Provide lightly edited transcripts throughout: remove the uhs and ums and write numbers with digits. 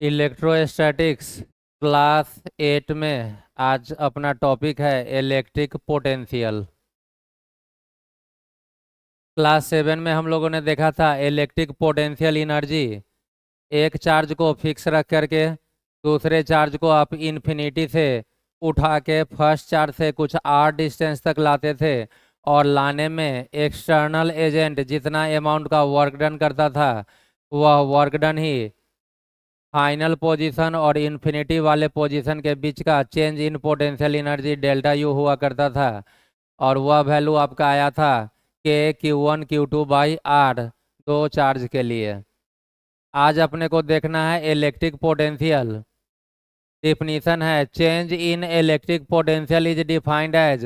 Electrostatics class 8 में आज अपना टॉपिक है इलेक्ट्रिक पोटेंशियल। क्लास 7 में हम लोगों ने देखा था इलेक्ट्रिक पोटेंशियल एनर्जी। एक चार्ज को फिक्स रख करके दूसरे चार्ज को आप इन्फिनिटी से उठा के फर्स्ट चार्ज से कुछ आर डिस्टेंस तक लाते थे और लाने में एक्सटर्नल एजेंट जितना अमाउंट का वर्क डन करता था वह वर्क डन ही फाइनल पोजीशन और इन्फिनिटी वाले पोजीशन के बीच का change in potential energy delta you हुआ करता था। और वह वैल्यू आपका आया था Q1 Q2/R दो चार्ज के लिए। आज अपने को देखना है इलेक्ट्रिक पोटेंशियल। डिफिनीशन है change in electric potential is defined as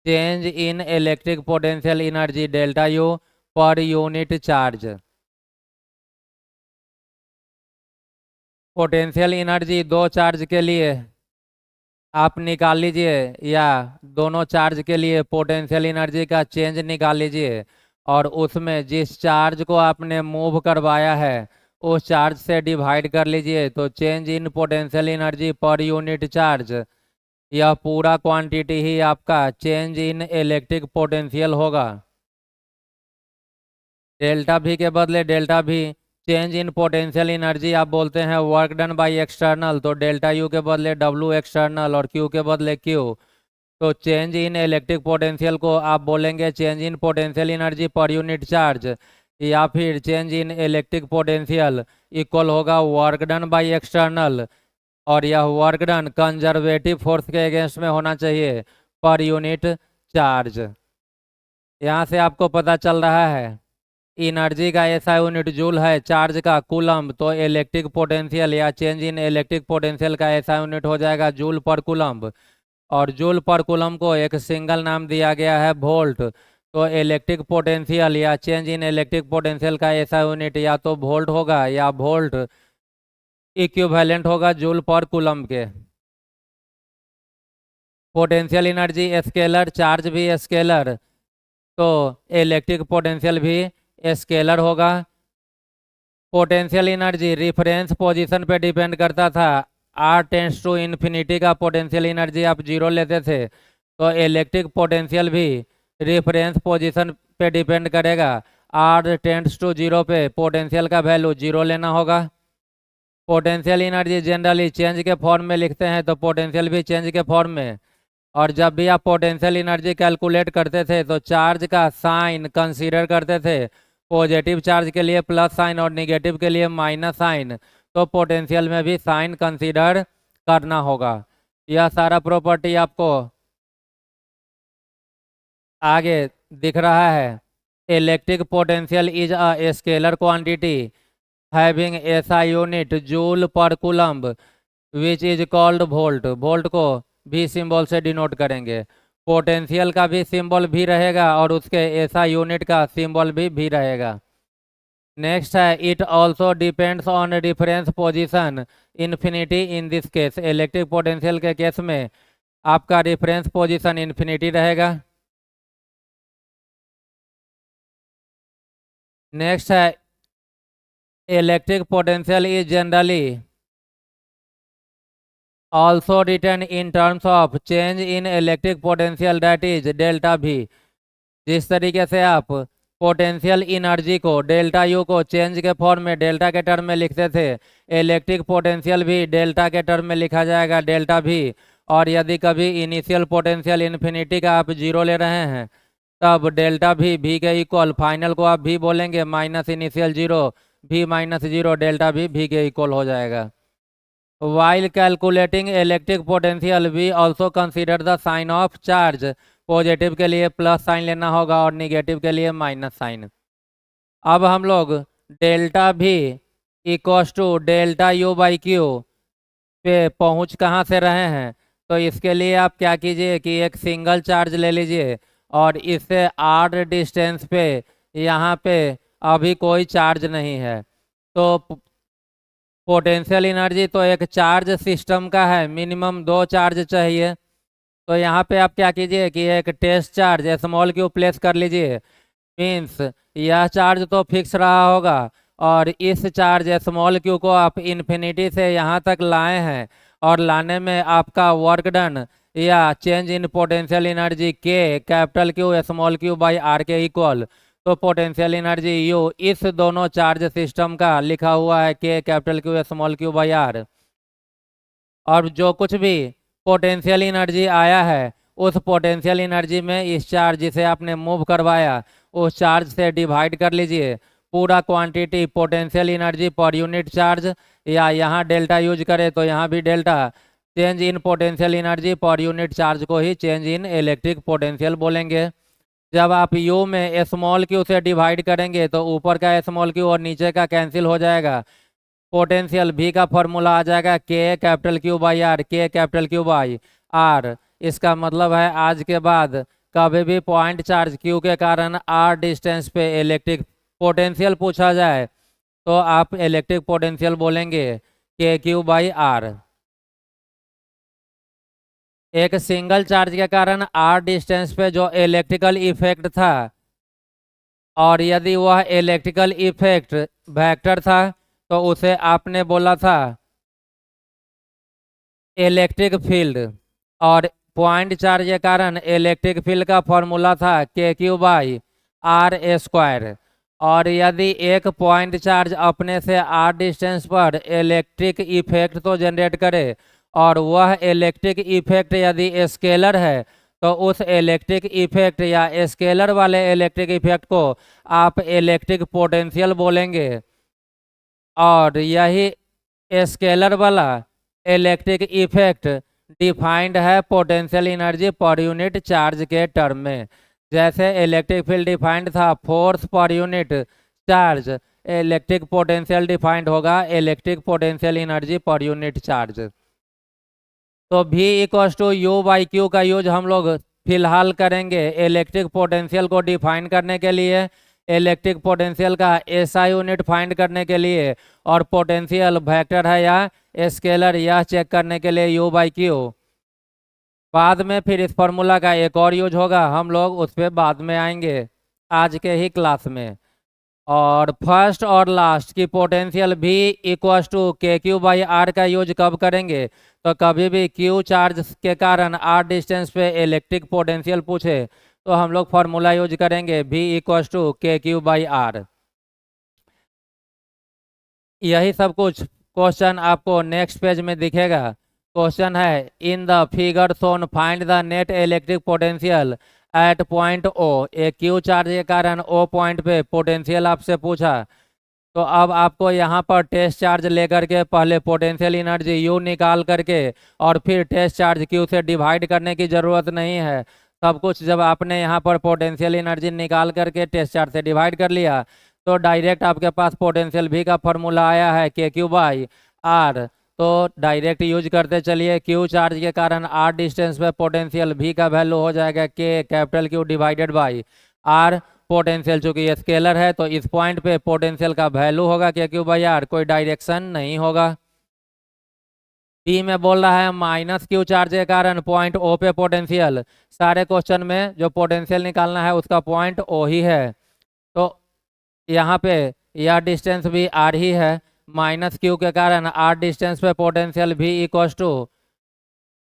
change in electric potential energy delta U per unit charge. Potential energy दो चार्ज के लिए आप निकाल लीजिए या दोनों चार्ज के लिए पोटेंशियल एनर्जी का चेंज निकाल लीजिए और उसमें जिस चार्ज को आपने मूव करवाया है उस चार्ज से डिवाइड कर लीजिए तो change in potential energy per unit charge यह पूरा क्वांटिटी ही आपका चेंज इन इलेक्ट्रिक पोटेंशियल होगा। डेल्टा भी के बदले डेल्टा भी चेंज इन पोटेंशियल एनर्जी आप बोलते हैं वर्क डन बाय एक्सटर्नल, तो डेल्टा यू के बदले डब्ल्यू एक्सटर्नल और क्यू के बदले क्यू। तो चेंज इन इलेक्ट्रिक पोटेंशियल को आप बोलेंगे change in potential energy per unit charge या फिर change in electric potential equal होगा वर्क डन बाय एक्सटर्नल और यह वर्क डन कंजर्वेटिव फोर्स के अगेंस्ट में होना चाहिए पर यूनिट चार्ज। यहाँ से आपको पता चल रहा है एनर्जी का ऐसा यूनिट जूल है, चार्ज का कूलम, तो इलेक्ट्रिक पोटेंशियल या चेंज इन इलेक्ट्रिक पोटेंशियल का ऐसा यूनिट हो जाएगा जूल पर कूलम। और जूल पर कूलम को एक सिंगल नाम दिया गया है वोल्ट। तो इलेक्ट्रिक पोटेंशियल या चेंज इन इलेक्ट्रिक पोटेंशियल का ऐसा यूनिट या तो वोल्ट होगा या वोल्ट इक्विवेलेंट होगा जूल पर कूलम के। पोटेंशियल एनर्जी स्केलर, चार्ज भी स्केलर, तो इलेक्ट्रिक पोटेंशियल भी स्केलर होगा। पोटेंशियल एनर्जी रिफरेंस पोजीशन पे डिपेंड करता था। R →∞ का पोटेंशियल एनर्जी आप जीरो लेते थे तो इलेक्ट्रिक पोटेंशियल भी रिफरेंस पोजीशन पे डिपेंड करेगा। R →0 पे पोटेंशियल का वैल्यू जीरो लेना होगा। पोटेंशियल एनर्जी जनरली चेंज के फॉर्म में लिखते हैं तो पोटेंशियल भी चेंज के फॉर्म में। और जब भी आप पोटेंशियल एनर्जी कैलकुलेट करते थे तो चार्ज का साइन कंसीडर करते थे, पॉजिटिव चार्ज के लिए प्लस साइन और नेगेटिव के लिए माइनस साइन, तो पोटेंशियल में भी साइन कंसीडर करना होगा। यह सारा प्रॉपर्टी आपको आगे दिख रहा है। Electric potential is a scalar quantity having SI unit joule per coulomb which is called volt. Volt को भी सिंबल से डिनोट करेंगे। पोटेंशियल का भी सिंबल भी रहेगा और उसके ऐसा यूनिट का सिंबल भी रहेगा। नेक्स्ट है it also depends on difference position infinity. In this case electric potential के केस में आपका रिफरेंस पोजीशन इन्फिनिटी रहेगा। नेक्स्ट है electric potential is generally also written in terms of change in electric potential that is delta भी। जिस तरीके से आप पोटेंशियल एनर्जी को डेल्टा यू को चेंज के फॉर्म में डेल्टा के टर्म में लिखते थे, इलेक्ट्रिक पोटेंशियल भी डेल्टा के टर्म में लिखा जाएगा डेल्टा भी। और यदि कभी इनिशियल पोटेंशियल इन्फिनिटी का आप जीरो ले रहे हैं तब डेल्टा भी के इक्वल, फाइनल को आप भी बोलेंगे minus initial zero, v-0 delta भी के इक्वल हो जाएगा। While calculating electric potential, we also consider the sign of charge। Positive के लिए प्लस साइन लेना होगा और निगेटिव के लिए माइनस साइन। अब हम लोग delta V equals to delta U by q पे पहुंच कहाँ से रहे हैं, तो इसके लिए आप क्या कीजिए कि एक सिंगल चार्ज ले लीजिए और इससे आर डिस्टेंस पे यहाँ पे अभी कोई चार्ज नहीं है। तो पोटेंशियल एनर्जी तो एक चार्ज सिस्टम का है, मिनिमम दो चार्ज चाहिए। तो यहाँ पे आप क्या कीजिए कि एक test charge small q place कर लीजिए। मीन्स यह चार्ज तो फिक्स रहा होगा और इस चार्ज स्मॉल क्यू को आप इन्फिनिटी से यहाँ तक लाए हैं और लाने में आपका वर्क डन या change in potential energy K capital Q small q by r के इक्वल, तो पोटेंशियल एनर्जी यू इस दोनों चार्ज सिस्टम का लिखा हुआ है K capital Q small q by r. और जो कुछ भी पोटेंशियल एनर्जी आया है उस पोटेंशियल एनर्जी में इस चार्ज जिसे आपने मूव करवाया उस चार्ज से डिवाइड कर लीजिए पूरा quantity potential energy per unit charge, या यहाँ डेल्टा यूज करें तो यहाँ भी delta, change in potential energy per unit charge को ही चेंज इन इलेक्ट्रिक पोटेंशियल बोलेंगे। जब आप यू में स्मॉल क्यू से डिवाइड करेंगे तो ऊपर का स्मॉल क्यू और नीचे का कैंसिल हो जाएगा, पोटेंशियल भी का फॉर्मूला आ जाएगा K capital Q by r, के कैपिटल क्यू बाई आर। इसका मतलब है आज के बाद कभी भी पॉइंट चार्ज क्यू के कारण आर डिस्टेंस पे इलेक्ट्रिक पोटेंशियल पूछा जाए तो आप इलेक्ट्रिक पोटेंशियल बोलेंगे के क्यू बाई आर। एक सिंगल चार्ज के कारण आर डिस्टेंस पे जो इलेक्ट्रिकल इफेक्ट था और यदि वह इलेक्ट्रिकल इफेक्ट वेक्टर था तो उसे आपने बोला था इलेक्ट्रिक फील्ड, और पॉइंट चार्ज के कारण इलेक्ट्रिक फील्ड का फॉर्मूला था के क्यू बाई आर स्क्वायर। और यदि एक पॉइंट चार्ज अपने से आर डिस्टेंस पर इलेक्ट्रिक इफेक्ट तो जनरेट करे और वह इलेक्ट्रिक इफेक्ट यदि स्केलर है तो उस इलेक्ट्रिक इफेक्ट या स्केलर वाले इलेक्ट्रिक इफेक्ट को आप इलेक्ट्रिक पोटेंशियल बोलेंगे। और यही स्केलर वाला इलेक्ट्रिक इफेक्ट डिफाइंड है potential energy per unit charge के टर्म में। जैसे इलेक्ट्रिक फील्ड डिफाइंड था force per unit charge, electric potential defined होगा electric potential energy per unit charge. तो V equals to U by Q का use हम लोग फिलहाल करेंगे इलेक्ट्रिक पोटेंशियल को डिफाइन करने के लिए, इलेक्ट्रिक पोटेंशियल का SI यूनिट फाइंड करने के लिए, और पोटेंशियल वेक्टर है या स्केलर यह चेक करने के लिए U बाई क्यू। बाद में फिर इस फॉर्मूला का एक और यूज होगा, हम लोग उस पर बाद में आएंगे आज के ही क्लास में। और फर्स्ट और लास्ट की पोटेंशियल भी इक्वस टू के क्यू बाई आर का यूज कब करेंगे, तो कभी भी क्यू चार्ज के कारण आर डिस्टेंस पे इलेक्ट्रिक पोटेंशियल पूछे तो हम लोग फॉर्मूला यूज करेंगे भी इक्वस टू के क्यू बाई आर। यही सब कुछ क्वेश्चन आपको नेक्स्ट पेज में दिखेगा। क्वेश्चन है in the figure shown find the net electric potential at point O. एक क्यू चार्ज के कारण ओ पॉइंट पे पोटेंशियल आपसे पूछा, तो अब आपको यहाँ पर टेस्ट चार्ज लेकर के पहले पोटेंशियल एनर्जी यू निकाल करके और फिर टेस्ट चार्ज क्यू से डिवाइड करने की ज़रूरत नहीं है। सब कुछ जब आपने यहाँ पर पोटेंशियल एनर्जी निकाल करके टेस्ट चार्ज से डिवाइड कर लिया तो डायरेक्ट आपके पास पोटेंशियल भी का फॉर्मूला आया है के क्यू बाई आर। तो डायरेक्ट यूज करते चलिए, क्यू चार्ज के कारण आर डिस्टेंस पे पोटेंशियल भी का वैल्यू हो जाएगा K capital Q divided by r. Potential चूंकि ये स्केलर है तो इस पॉइंट पे पोटेंशियल का वैल्यू होगा के क्यू बाई आर, कोई डायरेक्शन नहीं होगा। बी में बोल रहा है माइनस क्यू चार्ज के कारण पॉइंट ओ पे पोटेंशियल। सारे क्वेश्चन में जो पोटेंशियल निकालना है उसका पॉइंट ओ ही है, तो यहाँ पे यह डिस्टेंस भी आर ही है। माइनस क्यू के कारण आर डिस्टेंस पे पोटेंशियल भी इक्वस टू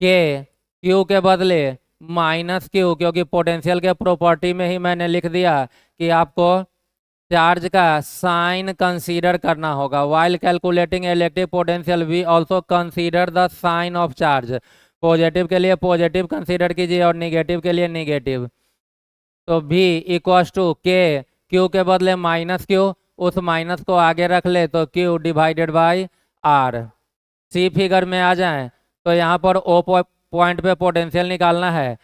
के क्यू के बदले माइनस क्यू, क्योंकि पोटेंशियल के प्रॉपर्टी में ही मैंने लिख दिया कि आपको चार्ज का साइन कंसीडर करना होगा। While calculating electric potential we also consider the sign of charge. Positive के लिए पॉजिटिव कंसीडर कीजिए और निगेटिव के लिए निगेटिव। तो भी इक्वस टू के क्यू के बदले माइनस क्यू, उस माइनस को आगे रख ले तो q divided by r. See figure में आ जाएं तो यहाँ पर ओ पॉइंट पे पोटेंशियल निकालना है।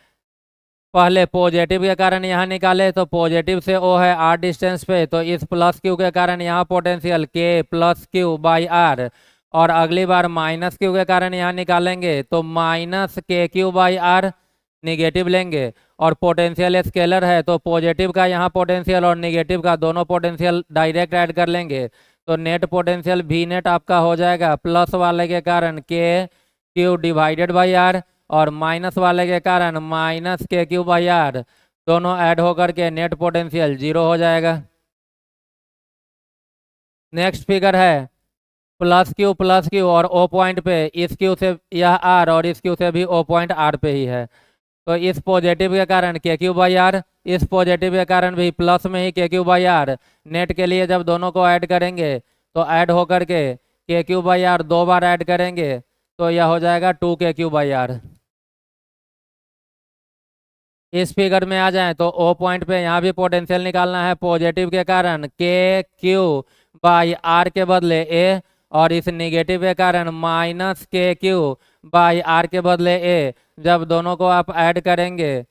पहले पॉजिटिव के कारण यहाँ निकाले तो पॉजिटिव से ओ है आर डिस्टेंस पे, तो इस प्लस क्यू के कारण यहाँ पोटेंशियल के प्लस क्यू बाई आर। और अगली बार माइनस क्यू के कारण यहाँ निकालेंगे तो माइनस के क्यू बाई आर निगेटिव लेंगे। और पोटेंशियल स्केलर है तो पॉजिटिव का यहाँ पोटेंशियल और निगेटिव का दोनों पोटेंशियल डायरेक्ट ऐड कर लेंगे, तो नेट पोटेंशियल भी नेट आपका हो जाएगा प्लस वाले के कारण के क्यू डिवाइडेड बाई आर और माइनस वाले के कारण माइनस के क्यू बाई आर। दोनों ऐड होकर के नेट पोटेंशियल 0 हो जाएगा। नेक्स्ट फिगर है प्लस क्यू और ओ पॉइंट पे इस क्यू से यह आर और इस क्यू से भी ओ पॉइंट आर पे ही है। तो इस पॉजिटिव के कारण के क्यू बाई आर, इस पॉजिटिव के कारण भी प्लस में ही के क्यू बाई आर। नेट के लिए जब दोनों को ऐड करेंगे तो ऐड होकर के क्यू बाई आर 2 बार ऐड करेंगे तो यह हो जाएगा 2 के क्यू बाई आर। इस फिगर में आ जाए तो ओ पॉइंट पे यहाँ भी पोटेंशियल निकालना है पॉजिटिव के कारण के क्यू बाई आर के बदले ए, और इस निगेटिव के कारण माइनस के क्यू बाई आर के बदले ए। जब दोनों को आप ऐड करेंगे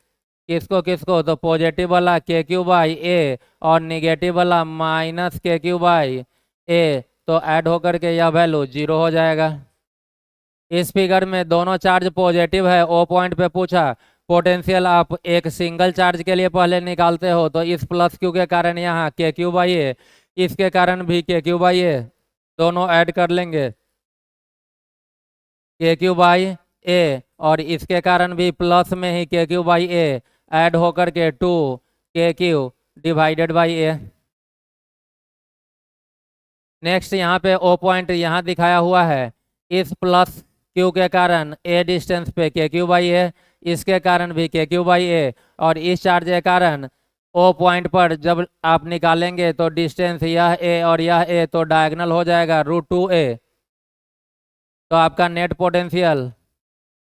किसको किसको, तो पॉजिटिव वाला के क्यू बाई ए और निगेटिव वाला माइनस के क्यू बाई ए, तो ऐड होकर के यह वैल्यू 0 हो जाएगा। इस फिगर में दोनों चार्ज पॉजिटिव है, ओ पॉइंट पे पूछा पोटेंशियल आप एक सिंगल चार्ज के लिए पहले निकालते हो, तो इस प्लस क्यू के कारण यहाँ के क्यू बाई ए, इसके कारण भी के क्यू बाई ए, दोनों ऐड कर लेंगे के क्यू बाई ए, और इसके कारण भी प्लस में ही के क्यू बाई ए ऐड होकर के 2 K Q divided by A. Next यहाँ पे ओ पॉइंट यहाँ दिखाया हुआ है, इस प्लस क्यू के कारण ए डिस्टेंस पे के क्यू बाई ए, इसके कारण भी के क्यू बाई ए, और इस चार्ज के कारण ओ पॉइंट पर जब आप निकालेंगे तो डिस्टेंस यह ए और यह ए तो डायगोनल हो जाएगा √2a। तो आपका नेट पोटेंशियल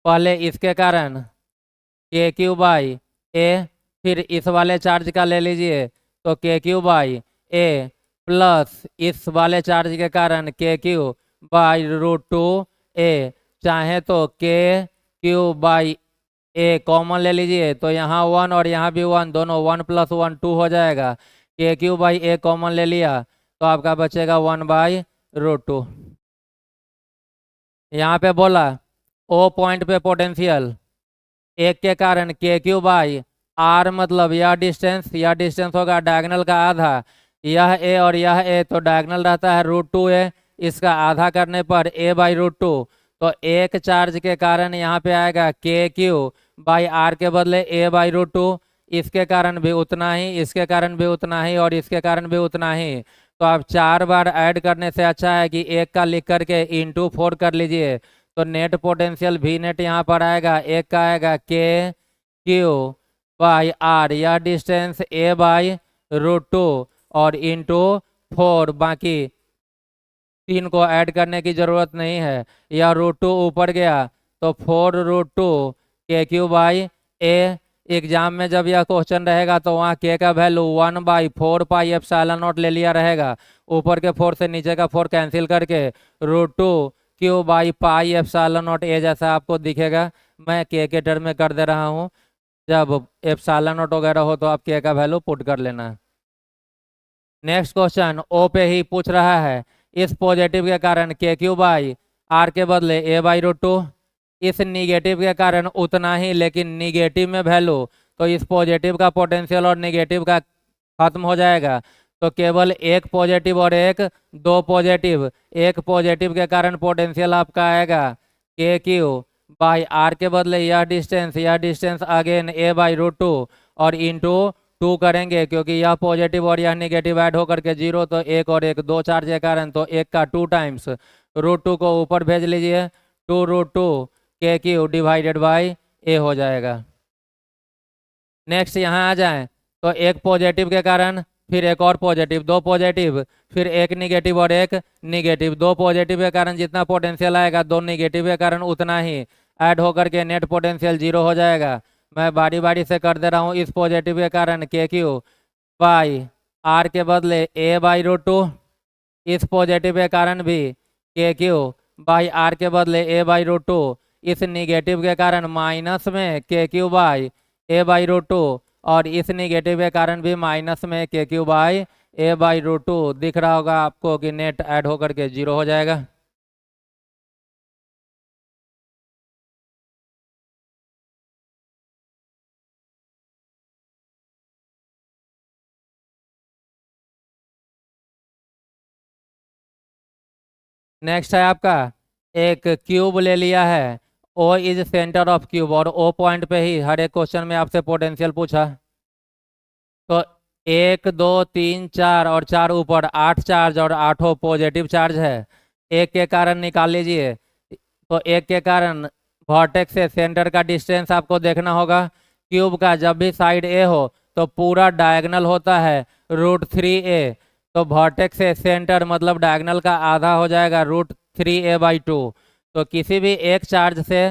पहले इसके कारण के क्यू बाई ए, फिर इस वाले चार्ज का ले लीजिए तो के क्यू बाई ए प्लस इस वाले चार्ज के कारण के क्यू बाई √2a, चाहे तो के क्यू बाई ए कॉमन ले लीजिए तो यहाँ 1 और यहाँ भी 1, दोनों 1 + 1 2 हो जाएगा। के क्यू बाई ए कॉमन ले लिया तो आपका बचेगा 1/√2। यहाँ पे बोला ओ पॉइंट पे पोटेंशियल एक के कारण के क्यू बाई आर, मतलब यह डिस्टेंस होगा डायगोनल का आधा, यह ए और यह ए तो डायगोनल रहता है √2a, इसका आधा करने पर a/√2। तो एक चार्ज के कारण यहाँ पे आएगा के क्यू बाई आर के बदले a/√2, इसके कारण भी उतना ही, इसके कारण भी उतना ही, और इसके कारण भी उतना ही। तो आप 4 बार ऐड करने से अच्छा है कि एक का लिख करके × 4 कर लीजिए। तो नेट पोटेंशियल भी नेट यहाँ पर आएगा, एक का आएगा के क्यू बाई आर, यह डिस्टेंस a/√2 और × 4, बाकी 3 को ऐड करने की जरूरत नहीं है, यह √2 ऊपर गया तो 4√2 के क्यू बाई ए। एग्जाम में जब यह क्वेश्चन रहेगा तो वहाँ के का वैल्यू 1/4πε0 ले लिया रहेगा, ऊपर के 4 से नीचे का 4 कैंसिल करके √2 Q/πε0 जैसा आपको दिखेगा। मैं के टर्म में कर दे रहा हूँ, जब ε0 वगैरह हो तो आप के का वैल्यू पुट कर लेना। नेक्स्ट क्वेश्चन ओ पे ही पूछ रहा है, इस पॉजिटिव के कारण के क्यू बाई आर के बदले a/√2, इस निगेटिव के कारण उतना ही, लेकिन निगेटिव में वैल्यू, तो इस पॉजिटिव का पोटेंशियल और निगेटिव का खत्म हो जाएगा, तो केवल एक पॉजिटिव और दो पॉजिटिव। एक पॉजिटिव के कारण पोटेंशियल आपका आएगा के क्यू बाई आर के बदले यह डिस्टेंस अगेन a/√2 और × 2 करेंगे, क्योंकि यह पॉजिटिव और यह निगेटिव ऐड होकर के 0, तो एक और एक दो चार्ज के कारण, तो एक का 2 टाइम्स √2 को ऊपर भेज लीजिए, 2√2 के क्यू डिवाइडेड बाई ए हो जाएगा। नेक्स्ट यहाँ आ जाए तो एक पॉजिटिव के कारण फिर एक और पॉजिटिव, दो पॉजिटिव, फिर एक निगेटिव और एक निगेटिव, दो पॉजिटिव के कारण जितना पोटेंशियल आएगा दो निगेटिव के कारण उतना ही, ऐड होकर के नेट पोटेंशियल 0 हो जाएगा। मैं बारी बारी से कर दे रहा हूँ। इस पॉजिटिव के कारण के क्यू बाई आर के बदले a/√2, इस पॉजिटिव के कारण भी के क्यू बाई आर के बदले a/√2, इस निगेटिव के कारण माइनस में के क्यू बाई a/√2, और इस निगेटिव के कारण भी माइनस में के क्यू बाई a/√2। दिख रहा होगा आपको कि नेट ऐड होकर के 0 हो जाएगा। नेक्स्ट है आपका एक क्यूब ले लिया है, O is centre of cube, और ओ पॉइंट पे ही हर एक क्वेश्चन में आपसे पोटेंशियल पूछा। तो 1 2 3 4 और 4 ऊपर 8 चार्ज और 8 पॉजिटिव चार्ज है। एक के कारण निकाल लीजिए। तो एक के कारण वर्टेक्स से सेंटर का डिस्टेंस आपको देखना होगा। क्यूब का जब भी साइड ए हो तो पूरा डायगोनल होता है √3a। तो वर्टेक्स से सेंटर मतलब डायगोनल का आधा हो जाएगा √3a/2। तो किसी भी एक चार्ज से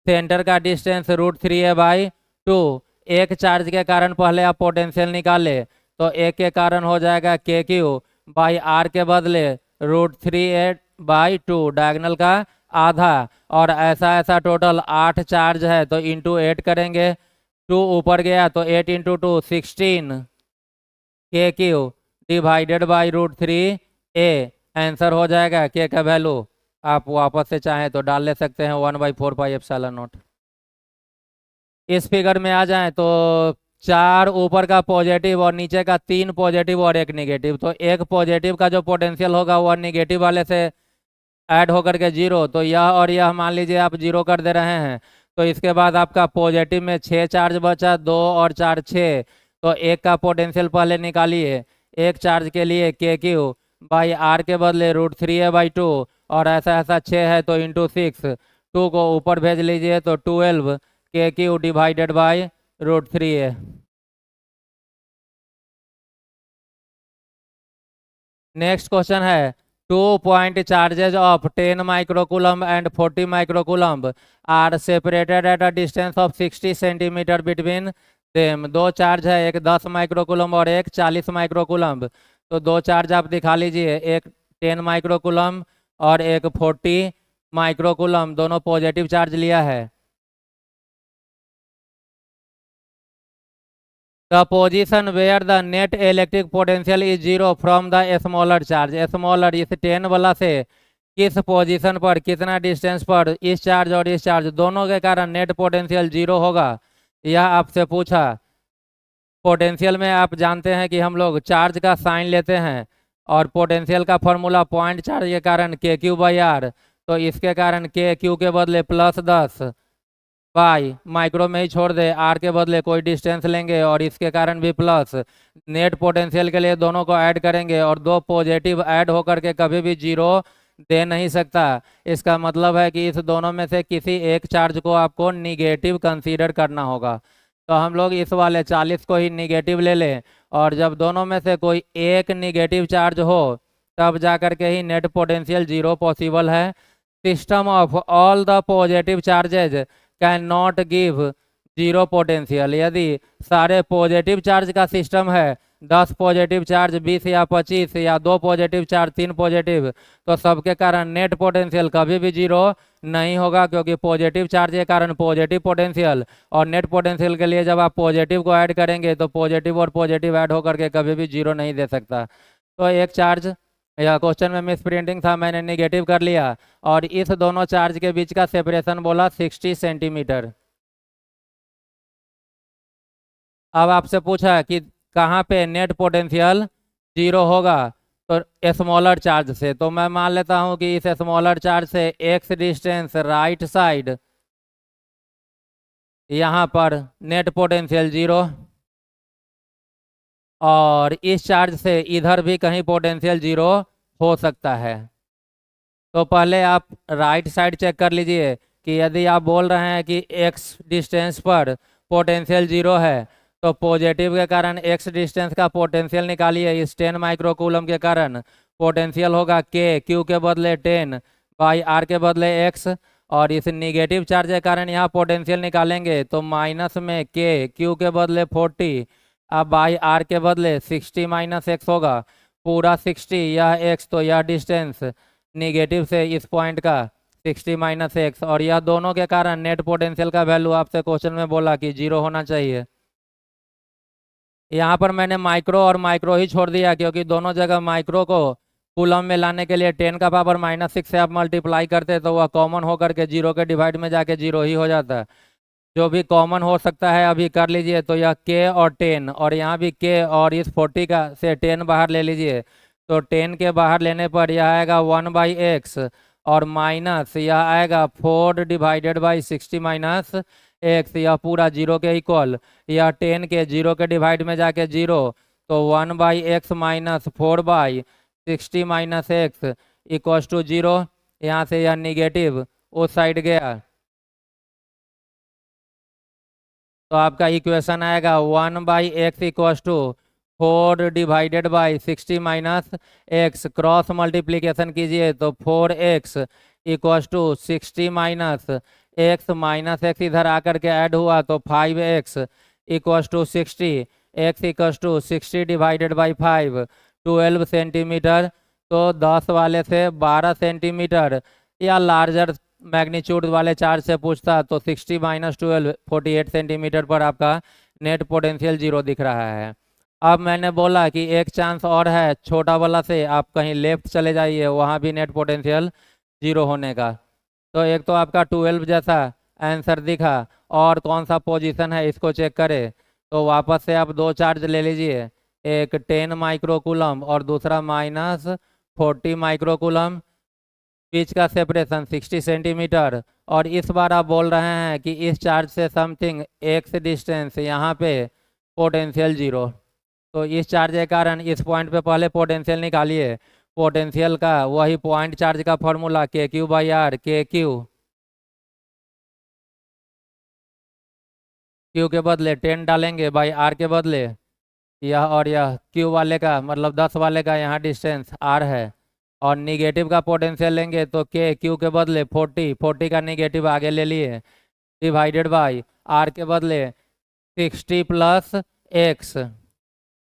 सेंटर का डिस्टेंस √3a/2। एक चार्ज के कारण पहले आप पोटेंशियल निकाले तो एक के कारण हो जाएगा KQ/R के बदले √3a/2 डायगोनल का आधा। और ऐसा ऐसा टोटल 8 चार्ज है तो इंटू 8 करेंगे। 2 ऊपर गया तो 8 × 2 16 KQ divided by √3a। Answer हो जाएगा के का वैल्यू आप वापस से चाहें तो डाल ले सकते हैं 1/4πε0। इस फिगर में आ जाएं तो 4 ऊपर का पॉजिटिव और नीचे का 3 पॉजिटिव और 1 निगेटिव। तो एक पॉजिटिव का जो पोटेंशियल होगा वह निगेटिव वाले से ऐड होकर के 0। तो यह और यह मान लीजिए आप 0 कर दे रहे हैं। तो इसके बाद आपका पॉजिटिव में 6 चार्ज बचा, 2 और 4 6। तो एक का पोटेंशियल पहले निकालिए। एक चार्ज के लिए KQ/R के बदले √3a/2 और ऐसा ऐसा 6 है तो इंटू 6। 2 को ऊपर भेज लीजिए तो 12 KQ divided by √3a। Next question है 2 point charges of 10 microcoulomb and 40 microcoulomb are separated at a distance of 60 centimetre between them. दो चार्ज है, एक 10 माइक्रोकूलम और एक 40 माइक्रोकूलम। तो दो चार्ज आप दिखा लीजिए, एक 10 माइक्रोकूलम और एक 40 माइक्रोकूलम, दोनों पॉजिटिव चार्ज लिया है। The position where the net electric potential is 0 from the smaller charge। Smaller इस 10 वाला से किस पोजीशन पर, कितना डिस्टेंस पर इस चार्ज और इस चार्ज दोनों के कारण नेट पोटेंशियल 0 होगा, यह आपसे पूछा। पोटेंशियल में आप जानते हैं कि हम लोग चार्ज का साइन लेते हैं और पोटेंशियल का फॉर्मूला पॉइंट चार्ज के कारण KQ/R। तो इसके कारण KQ के बदले +10 बाई माइक्रो में ही छोड़ दे, आर के बदले कोई डिस्टेंस लेंगे और इसके कारण भी प्लस। नेट पोटेंशियल के लिए दोनों को ऐड करेंगे और दो पॉजिटिव ऐड होकर के कभी भी 0 दे नहीं सकता। इसका मतलब है कि इस दोनों में से किसी एक चार्ज को आपको निगेटिव कंसीडर करना होगा। तो हम लोग इस वाले 40 को ही निगेटिव ले लें और जब दोनों में से कोई एक निगेटिव चार्ज हो तब जा कर के ही नेट पोटेंशियल 0 पॉसिबल है। System of all the positive charges can not give 0 potential. यदि सारे पॉजिटिव चार्ज का सिस्टम है, 10 पॉजिटिव चार्ज 20 या 25 या 2 पॉजिटिव चार्ज 3 पॉजिटिव, तो सबके कारण नेट पोटेंशियल कभी भी 0 नहीं होगा, क्योंकि पॉजिटिव चार्ज के कारण पॉजिटिव पोटेंशियल। और नेट पोटेंशियल के लिए जब आप पॉजिटिव को ऐड करेंगे तो पॉजिटिव और पॉजिटिव ऐड होकर के कभी भी 0 नहीं दे सकता। तो एक चार्ज, यह क्वेश्चन में मिस प्रिंटिंग था, मैंने निगेटिव कर लिया और इस दोनों चार्ज के बीच का सेपरेशन बोला 60 सेंटीमीटर। अब आपसे पूछा कि कहाँ पे नेट पोटेंशियल 0 होगा, तो स्मॉलर चार्ज से। तो मैं मान लेता हूँ कि इस स्मॉलर चार्ज से x डिस्टेंस राइट साइड यहाँ पर नेट पोटेंशियल 0 और इस चार्ज से इधर भी कहीं पोटेंशियल 0 हो सकता है। तो पहले आप राइट साइड चेक कर लीजिए कि यदि आप बोल रहे हैं कि x डिस्टेंस पर पोटेंशियल 0 है तो पॉजिटिव के कारण x डिस्टेंस का पोटेंशियल निकालिए। इस 10 माइक्रोकूलम के कारण पोटेंशियल होगा Q के बदले 10 बाई R के बदले x और इस निगेटिव चार्ज के कारण यहाँ पोटेंशियल निकालेंगे तो माइनस में Q के बदले 40 अब बाई R के बदले 60 माइनस x होगा, पूरा 60 यह x, तो यह डिस्टेंस निगेटिव से इस पॉइंट का 60 माइनस x और यह दोनों के कारण नेट पोटेंशियल का वैल्यू आपसे क्वेश्चन में बोला कि 0 होना चाहिए। यहाँ पर मैंने माइक्रो और माइक्रो ही छोड़ दिया क्योंकि दोनों जगह माइक्रो को कूलम में लाने के लिए 10 का पावर -6 से आप मल्टीप्लाई करते तो वह कॉमन होकर के 0 के डिवाइड में जाके 0 ही हो जाता है। जो भी कॉमन हो सकता है अभी कर लीजिए। तो यह k और 10 और यहाँ भी k और इस 40 का से 10 बाहर ले लीजिए। तो 10 के बाहर लेने पर यह आएगा 1/x और माइनस यह आएगा 4 डिवाइडेड बाई 60 माइनस x, यह पूरा 0 के इक्वल। यह 10 के 0 के डिवाइड में जाके 0, तो 1/x minus 4/60 minus x equals to 0। यहाँ से यह निगेटिव उस साइड गया, तो आपका इक्वेशन आएगा 1/x equals to 4/60 minus x. Cross multiplication कीजिए तो 4x equals to 60 minus x, minus x इधर आकर के ऐड हुआ तो 5x equals to 60, x equals to 60 divided by 5 12 centimetre. तो 10 वाले से 12 सेंटीमीटर या लार्जर मैग्नीट्यूड वाले चार्ज से पूछता तो 60 माइनस 12 48 सेंटीमीटर पर आपका नेट पोटेंशियल 0 दिख रहा है। अब मैंने बोला कि एक चांस और है छोटा वाला से, आप कहीं लेफ्ट चले जाइए, वहाँ भी नेट पोटेंशियल 0 होने का। तो एक तो आपका 12 जैसा आंसर दिखा, और कौन सा पोजीशन है इसको चेक करें तो वापस से आप दो चार्ज ले लीजिए, एक 10 माइक्रोकूलम और दूसरा माइनस 40 माइक्रोकूलम। बीच का सेपरेशन 60 सेंटीमीटर, और इस बार आप बोल रहे हैं कि इस चार्ज से समथिंग x डिस्टेंस यहाँ पे पोटेंशियल 0। तो इस चार्ज के कारण इस पॉइंट पे पहले पोटेंशियल निकालिए। पोटेंशियल का वही पॉइंट चार्ज का फॉर्मूला KQ/R, Q के बदले 10 डालेंगे बाई R के बदले यह, और यह Q वाले का मतलब 10 वाले का यहाँ डिस्टेंस R है, और निगेटिव का पोटेंशियल लेंगे तो Q के बदले 40 का निगेटिव आगे ले लिए डिवाइडेड बाई R के बदले 60 प्लस x,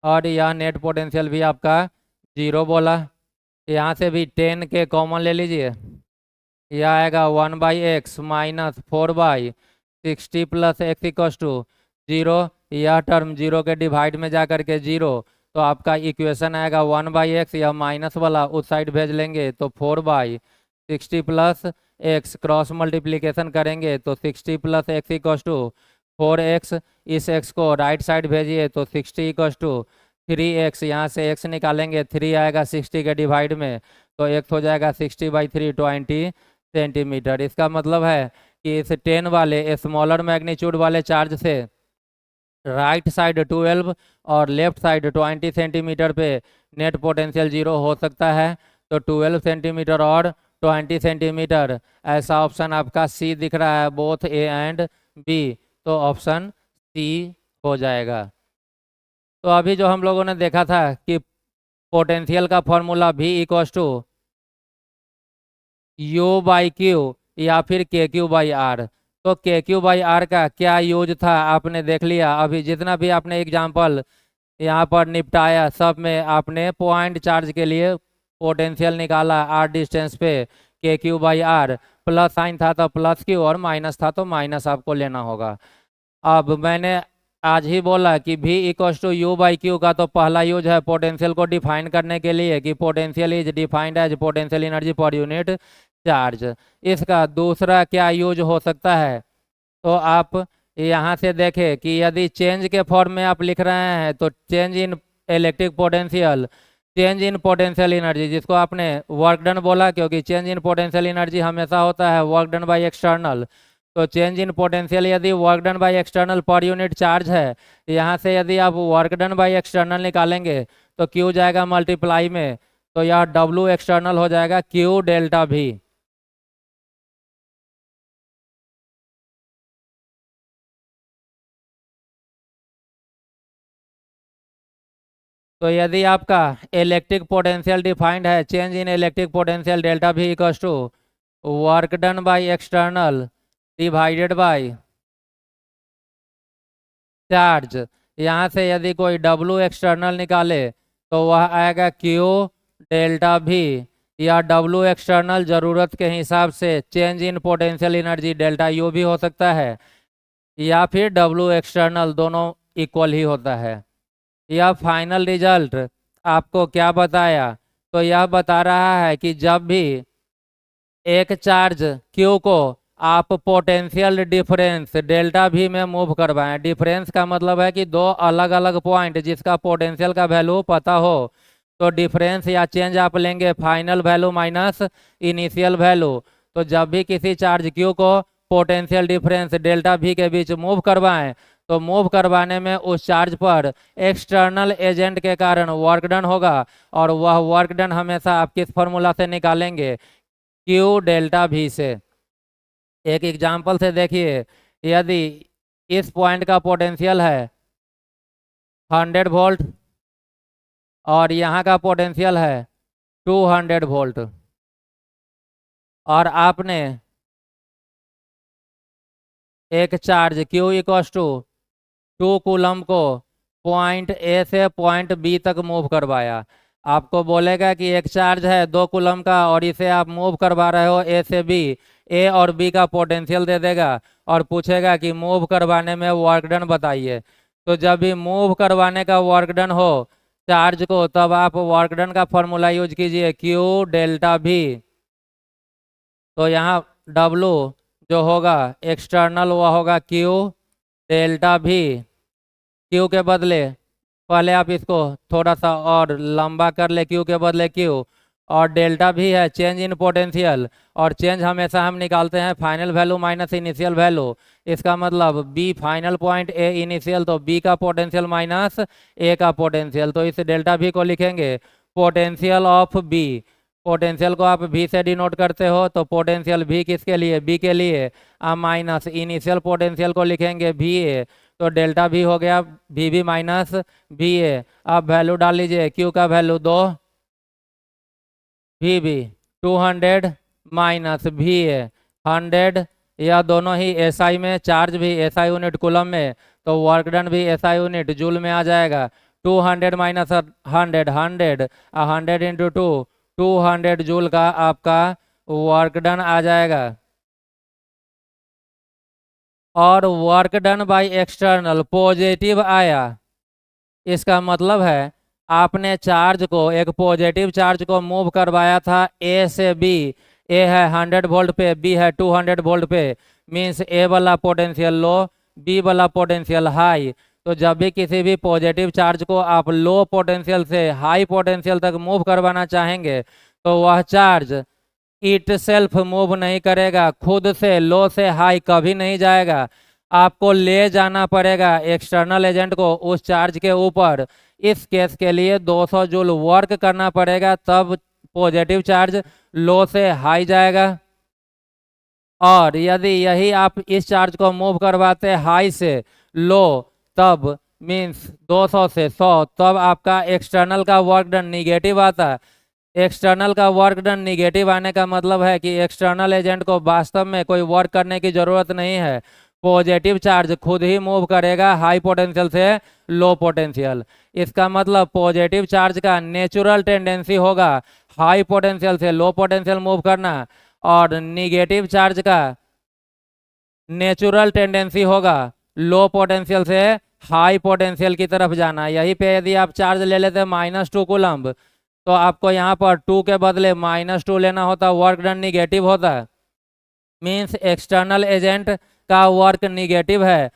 और यह नेट पोटेंशियल भी आपका 0 बोला। यहाँ से भी 10 के कॉमन ले लीजिए, यह आएगा 1/x minus 4/60 plus x equals to 0। यह टर्म 0 के डिवाइड में जा करके 0, तो आपका इक्वेशन आएगा 1/x, यह माइनस वाला उस साइड भेज लेंगे तो 4/60 प्लस x, क्रॉस मल्टीप्लीकेशन करेंगे तो 60 plus x equals to 4x। इस x को राइट साइड भेजिए तो 60 इक्वस टू 3x, यहाँ से x निकालेंगे 3 आएगा 60 के डिवाइड में, तो x हो जाएगा 60/3 20 सेंटीमीटर। इसका मतलब है कि इस 10 वाले स्मॉलर मैग्नीट्यूड वाले चार्ज से राइट साइड 12 और लेफ्ट साइड 20 सेंटीमीटर पे नेट पोटेंशियल 0 हो सकता है। तो 12 सेंटीमीटर और 20 सेंटीमीटर, ऐसा ऑप्शन आपका C दिख रहा है, बोथ A एंड B, तो ऑप्शन C हो जाएगा। तो अभी जो हम लोगों ने देखा था कि पोटेंशियल का formula V equals to U/Q या फिर KQ/R, तो KQ/R का क्या यूज था आपने देख लिया। अभी जितना भी आपने एग्जाम्पल यहाँ पर निपटाया सब में आपने पॉइंट चार्ज के लिए पोटेंशियल निकाला R डिस्टेंस पे KQ/R, प्लस साइन था तो प्लस Q और माइनस था तो माइनस आपको लेना होगा। अब मैंने आज ही बोला कि V इक्वस टू U/Q का तो पहला यूज है पोटेंशियल को डिफाइन करने के लिए कि potential is defined as potential energy per unit charge. इसका दूसरा क्या यूज हो सकता है, तो आप यहाँ से देखें कि यदि चेंज के फॉर्म में आप लिख रहे हैं तो change in electric potential, change in potential energy, जिसको आपने वर्क डन बोला, क्योंकि चेंज इन पोटेंशियल एनर्जी हमेशा होता है वर्क डन बाय एक्सटर्नल। तो चेंज इन पोटेंशियल यदि वर्क डन बाय एक्सटर्नल पर यूनिट चार्ज है, यहाँ से यदि आप वर्क डन बाय एक्सटर्नल निकालेंगे तो Q जाएगा मल्टीप्लाई में, तो यह W एक्सटर्नल हो जाएगा Q डेल्टा V। तो यदि आपका इलेक्ट्रिक पोटेंशियल डिफाइंड है change in electric potential delta V equals to work done by external divided by charge, यहाँ से यदि कोई W एक्सटर्नल निकाले तो वह आएगा Q डेल्टा V, या W एक्सटर्नल ज़रूरत के हिसाब से change in potential energy delta U भी हो सकता है, या फिर W एक्सटर्नल, दोनों इक्वल ही होता है। यह फाइनल रिजल्ट आपको क्या बताया, तो यह बता रहा है कि जब भी एक चार्ज Q को आप पोटेंशियल डिफरेंस डेल्टा V में मूव करवाएं, डिफरेंस का मतलब है कि दो अलग अलग पॉइंट जिसका पोटेंशियल का वैल्यू पता हो, तो डिफरेंस या चेंज आप लेंगे final value minus initial value. तो जब भी किसी चार्ज Q को पोटेंशियल डिफरेंस डेल्टा V के बीच मूव करवाएं तो मूव करवाने में उस चार्ज पर एक्सटर्नल एजेंट के कारण वर्क डन होगा, और वह वर्क डन हमेशा आप किस फॉर्मूला से निकालेंगे, क्यू डेल्टा भी से। एक एग्जाम्पल से देखिए, यदि इस पॉइंट का पोटेंशियल है 100 वोल्ट और यहाँ का पोटेंशियल है 200 वोल्ट, और आपने एक charge Q equals to 2 coulomb को पॉइंट ए से पॉइंट बी तक मूव करवाया। आपको बोलेगा कि एक चार्ज है 2 कूलम का और इसे आप मूव करवा रहे हो ए से बी, ए और बी का पोटेंशियल दे देगा और पूछेगा कि मूव करवाने में वर्क डन बताइए। तो जब भी मूव करवाने का वर्क डन हो चार्ज को, तब आप वर्क डन का फॉर्मूला यूज कीजिए, क्यू डेल्टा भी। तो यहाँ W जो होगा एक्सटर्नल वह होगा क्यू डेल्टा भी। क्यू के बदले पहले आप इसको थोड़ा सा और लंबा कर ले, क्यू के बदले क्यू, और डेल्टा भी है चेंज इन पोटेंशियल, और चेंज हमेशा हम निकालते हैं final value minus initial value. इसका मतलब बी फाइनल पॉइंट, ए इनिशियल, तो बी का पोटेंशियल माइनस ए का पोटेंशियल। तो इस डेल्टा भी को लिखेंगे पोटेंशियल ऑफ बी। पोटेंशियल को आप भी से डिनोट करते हो, तो पोटेंशियल भी किसके लिए, बी के लिए, माइनस इनिशियल पोटेंशियल को लिखेंगे भी ए, तो डेल्टा भी हो गया भी माइनस भी ए। अब वैल्यू डाल लीजिए, क्यू का वैल्यू 2, भी 200 माइनस भी ए 100, यह दोनों ही एसआई में, चार्ज भी एसआई यूनिट कूलम में, तो वर्क डन भी एसआई यूनिट जूल में आ जाएगा। 200 माइनस 100, 100 इंटू 200 जूल का आपका वर्क डन आ जाएगा। और work done by external positive आया, इसका मतलब है आपने चार्ज को, एक पॉजिटिव चार्ज को मूव करवाया था ए से बी। ए है 100 वोल्ट पे, बी है 200 वोल्ट पे, मीन्स ए वाला पोटेंशियल लो, बी वाला पोटेंशियल हाई। तो जब भी किसी भी पॉजिटिव चार्ज को आप लो पोटेंशियल से हाई पोटेंशियल तक मूव करवाना चाहेंगे, तो वह चार्ज इट सेल्फ मूव नहीं करेगा, खुद से लो से हाई कभी नहीं जाएगा। आपको ले जाना पड़ेगा एक्सटर्नल एजेंट को उस चार्ज के ऊपर। इस केस के लिए 200 जूल वर्क करना पड़ेगा, तब पॉजिटिव चार्ज लो से हाई जाएगा। और यदि यही आप इस चार्ज को मूव करवाते हाई से लो, तब मीन्स 200 से 100, तब आपका एक्सटर्नल का वर्क डन निगेटिव आता है। एक्सटर्नल का वर्क डन निगेटिव आने का मतलब है कि एक्सटर्नल एजेंट को वास्तव में कोई वर्क करने की जरूरत नहीं है, पॉजिटिव चार्ज खुद ही मूव करेगा हाई पोटेंशियल से लो पोटेंशियल। इसका मतलब पॉजिटिव चार्ज का नेचुरल टेंडेंसी होगा हाई पोटेंशियल से लो पोटेंशियल मूव करना, और निगेटिव चार्ज का नेचुरल टेंडेंसी होगा लो पोटेंशियल से हाई पोटेंशियल की तरफ जाना। यहीं पे यदि आप चार्ज ले लेते -2 कूलम्ब, तो आपको यहाँ पर 2 के बदले -2 लेना होता, वर्क डन निगेटिव होता। मीन्स एक्सटर्नल एजेंट का वर्क निगेटिव है,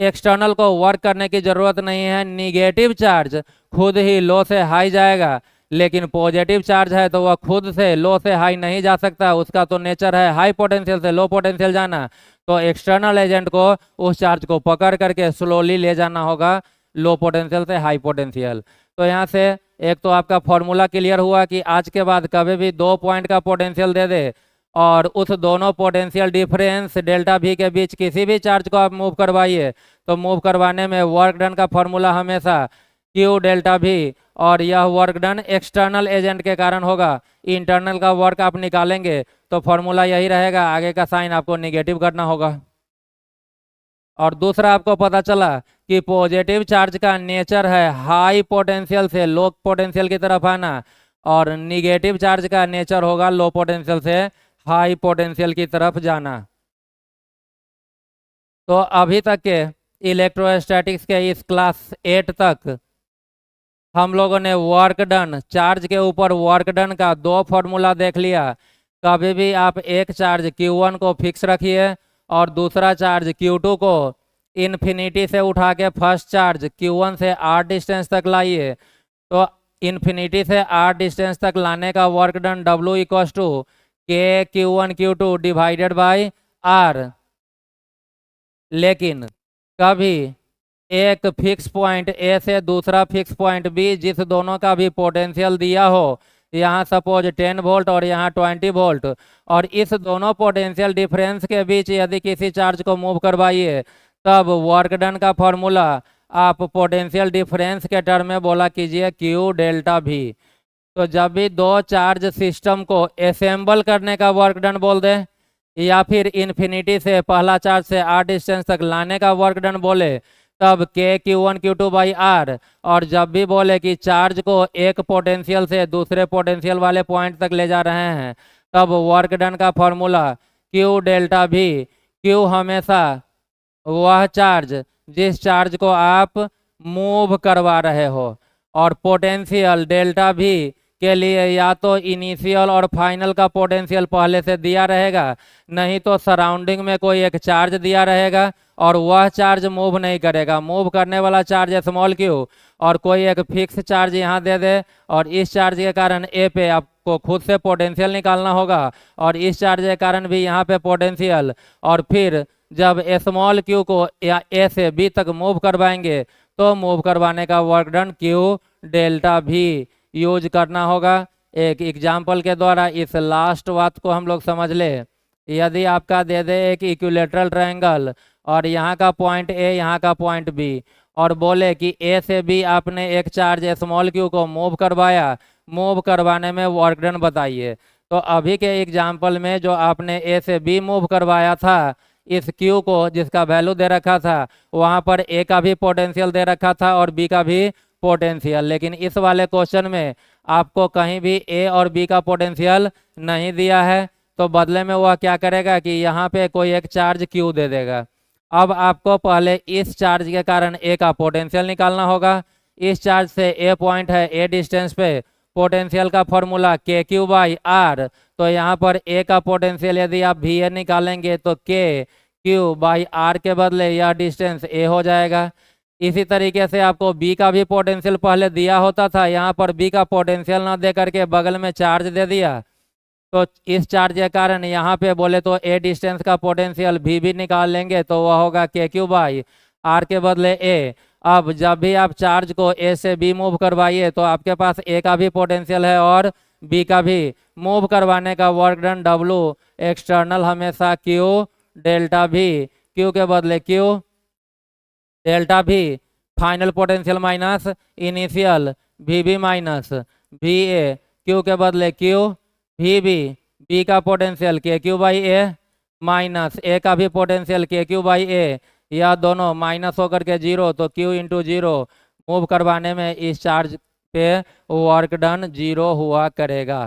एक्सटर्नल को वर्क करने की जरूरत नहीं है, निगेटिव चार्ज खुद ही लो से हाई जाएगा। लेकिन पॉजिटिव चार्ज है तो वह खुद से लो से हाई नहीं जा सकता, उसका तो नेचर है हाई पोटेंशियल से लो पोटेंशियल जाना। तो एक्सटर्नल एजेंट को उस चार्ज को पकड़ करके स्लोली ले जाना होगा लो पोटेंशियल से हाई पोटेंशियल। तो यहाँ से एक तो आपका फॉर्मूला क्लियर हुआ कि आज के बाद कभी भी 2 पॉइंट का पोटेंशियल दे दे और उस दोनों पोटेंशियल डिफरेंस डेल्टा भी के बीच किसी भी चार्ज को आप मूव करवाइए, तो मूव करवाने में वर्क डन का फॉर्मूला हमेशा क्यू डेल्टा भी, और यह वर्क डन एक्सटर्नल एजेंट के कारण होगा। इंटरनल का वर्क आप निकालेंगे तो फॉर्मूला यही रहेगा, आगे का साइन आपको निगेटिव करना होगा। और दूसरा आपको पता चला कि पॉजिटिव चार्ज का नेचर है हाई पोटेंशियल से लो पोटेंशियल की तरफ आना, और निगेटिव चार्ज का नेचर होगा लो पोटेंशियल से हाई पोटेंशियल की तरफ जाना। तो अभी तक के इलेक्ट्रोस्टैटिक्स के इस क्लास 8 तक हम लोगों ने वर्क डन, चार्ज के ऊपर वर्क डन का 2 फॉर्मूला देख लिया। कभी भी आप एक चार्ज Q1 को फिक्स रखिए और दूसरा चार्ज Q2 को इन्फिनिटी से उठा के फर्स्ट चार्ज Q1 से R डिस्टेंस तक लाइए। तो इन्फिनिटी से R डिस्टेंस तक लाने का work done W equals to K Q1 Q2 divided by R। लेकिन कभी एक फिक्स पॉइंट ए से दूसरा फिक्स पॉइंट बी जिस दोनों का भी पोटेंशियल दिया हो, यहाँ सपोज 10 वोल्ट और यहाँ 20 वोल्ट, और इस दोनों पोटेंशियल डिफरेंस के बीच यदि किसी चार्ज को मूव करवाइए, तब वर्क डन का फॉर्मूला आप पोटेंशियल डिफरेंस के टर्म में बोला कीजिए क्यू डेल्टा भी। तो जब भी दो चार्ज सिस्टम को असेंबल करने का वर्क डन बोल दे, या फिर इन्फिनिटी से पहला चार्ज से आर डिस्टेंस तक लाने का वर्क डन बोले, तब के Q1 Q2 बाई आर, और जब भी बोले कि चार्ज को एक पोटेंशियल से दूसरे पोटेंशियल वाले पॉइंट तक ले जा रहे हैं, तब वर्क डन का formula Q delta V. Q हमेशा वह चार्ज जिस चार्ज को आप मूव करवा रहे हो, और पोटेंशियल डेल्टा भी के लिए या तो इनिशियल और फाइनल का पोटेंशियल पहले से दिया रहेगा, नहीं तो सराउंडिंग में कोई एक चार्ज दिया रहेगा और वह चार्ज मूव नहीं करेगा। मूव करने वाला चार्ज स्मॉल क्यू, और कोई एक फिक्स चार्ज यहाँ दे दे, और इस चार्ज के कारण ए पे आपको खुद से पोटेंशियल निकालना होगा, और इस चार्ज के कारण भी यहाँ पे पोटेंशियल, और फिर जब स्मॉल क्यू को या ए से बी तक मूव करवाएंगे तो मूव करवाने का वर्क डन क्यू डेल्टा भी यूज करना होगा। एक एग्जाम्पल के द्वारा इस लास्ट बात को हम लोग समझ ले। यदि आपका दे दे एक इक्विलेटरल ट्रायंगल, और यहाँ का पॉइंट ए यहाँ का पॉइंट बी, और बोले कि ए से बी आपने एक चार्ज स्मॉल क्यू को मूव करवाया, मूव करवाने में वर्क डन बताइए। तो अभी के एग्जाम्पल में जो आपने ए से बी मूव करवाया था, इस क्यू को जिसका वैल्यू दे रखा था, वहाँ पर ए का भी पोटेंशियल दे रखा था और बी का भी पोटेंशियल, लेकिन इस वाले क्वेश्चन में आपको कहीं भी ए और बी का पोटेंशियल नहीं दिया है, तो बदले में वह क्या करेगा कि यहाँ पे कोई एक चार्ज क्यू दे देगा। अब आपको पहले इस चार्ज के कारण ए का पोटेंशियल निकालना होगा। इस चार्ज से ए पॉइंट है, ए डिस्टेंस पे पोटेंशियल का फॉर्मूला के क्यू बाई आर, तो यहाँ पर ए का पोटेंशियल यदि आप वी ए निकालेंगे तो के क्यू बाई आर के बदले यह डिस्टेंस ए हो जाएगा। इसी तरीके से आपको बी का भी पोटेंशियल पहले दिया होता था, यहाँ पर बी का पोटेंशियल ना दे करके बगल में चार्ज दे दिया, तो इस चार्ज के कारण यहाँ पे बोले तो ए डिस्टेंस का पोटेंशियल भी निकाल लेंगे, तो वह होगा के क्यू बाई आर के बदले ए। अब जब भी आप चार्ज को ए से बी मूव करवाइए तो आपके पास ए का भी पोटेंशियल है और बी का भी। मूव करवाने का वर्क डन डब्लू एक्सटर्नल हमेशा क्यू डेल्टा भी, क्यू के बदले q delta V, final potential minus initial V B minus V A, q के बदले क्यू वी बी, बी का potential K q by A minus A का भी potential K q by ए, या दोनों minus होकर के जीरो, तो क्यू इंटू जीरो। मूव करवाने में इस चार्ज पे वर्क डन जीरो हुआ करेगा।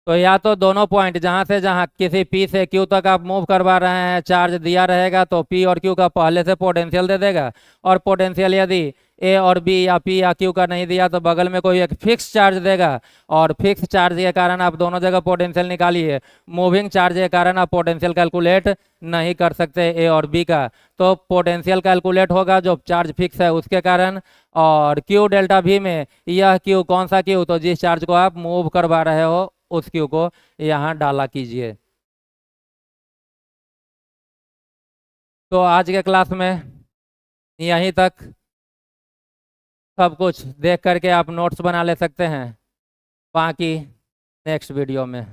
तो या तो दोनों पॉइंट जहां से जहां किसी पी से क्यू तक आप मूव करवा रहे हैं चार्ज दिया रहेगा, तो पी और क्यू का पहले से पोटेंशियल दे देगा, और पोटेंशियल यदि ए और बी या पी या क्यू का नहीं दिया तो बगल में कोई एक फिक्स चार्ज देगा, और फिक्स चार्ज के कारण आप दोनों जगह पोटेंशियल निकालिए। मूविंग चार्ज के कारण आप पोटेंशियल कैलकुलेट नहीं कर सकते ए और बी का, तो पोटेंशियल कैलकुलेट होगा जो चार्ज फिक्स है उसके कारण। और क्यू डेल्टा भी में यह क्यू कौन सा क्यू, तो जिस चार्ज को आप मूव करवा रहे हो उस क्यू को यहाँ डाला कीजिए। तो आज के क्लास में यहीं तक सब कुछ देख करके आप नोट्स बना ले सकते हैं, बाकी नेक्स्ट वीडियो में।